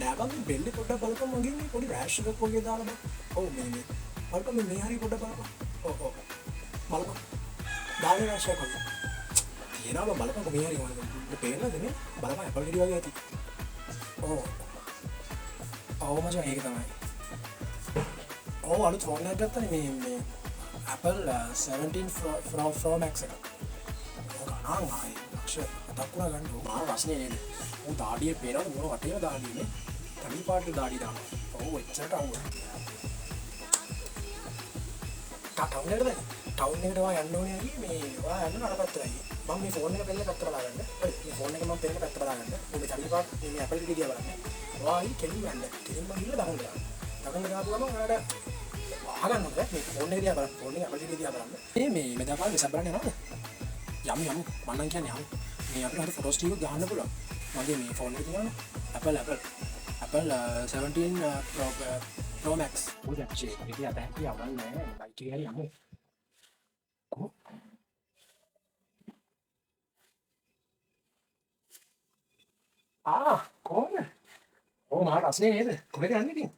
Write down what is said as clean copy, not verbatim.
නෑ බං බෙල්ල පොඩ්ඩක් බලපන් මගේ මේ පොඩි රෑෂ් එකක් වගේ දාලා බං. ඔව් මේ බලපන් මේ හරිය පොඩ්ඩක් බලපන්. ඔව් ඔව් බලපන්. දාලා රෑෂ් එකක් වගේ. තියෙනවා බං බලපන් මේ හරිය මොනවද පේනවද මේ බලපන් ඇපල් ගෙඩි වගේ ඇති. ඔව් ඔව් මචං ඒක තමයි. ඔව් අලුත් ෆෝන් එකක් ගත්තනේ මේ Apple 17 Pro Max එක. ඕක නම් ආයේ ලක්ෂ 7ක් වුණා ගන්න. මාර රස්නේ නේද? ඌ දාඩියේ පේනවද මොන වටේම දාඩියනේ. තනි පාට දාඩිය දානවා. ඔව් එච්චරට අවුල. ටවුන් එකට දැන් ටවුන් එකට වා යන්න ඕනේ අයියේ මේ වා යන්න අර පැත්තටයි. මම මේ ෆෝන් එක පෙන්න පැත්තට බලාගන්න. හරි මේ ෆෝන් එක මම පෙන්න පැත්තට බලාගන්න. ඌ තනි පාට මේ Apple එක දිහා බලන්න. වා අයි කෙලින් යන්න. කෙලින් මම ගිහලා දහන්න යනවා. දහන්න ගාපුවම ඔයාලට අහගන්න ඕනේ මේ ෆෝන් එක දිහා බලන්න. ෆෝන් එක Apple එක දිහා බලන්න. මේ මෙදාපාර විසක් බලන්න යනවද? යමු මම නම් කියන්නේ යමු. මේ අපිට හරි ෆොටෝස් ටිකක් ගන්න පුළුවන්. මගේ මේ ෆෝන් එකේ තියෙනවා Apple 17 Pro Max. ඔය දැක්චේ මේක යතේ යවන්නේ නැහැ. බයික් එකේ හරි යමු. කො කොහොමද? ඕ මහා රස්නේ නේද? කොහෙද යන්නේ ඉතින්?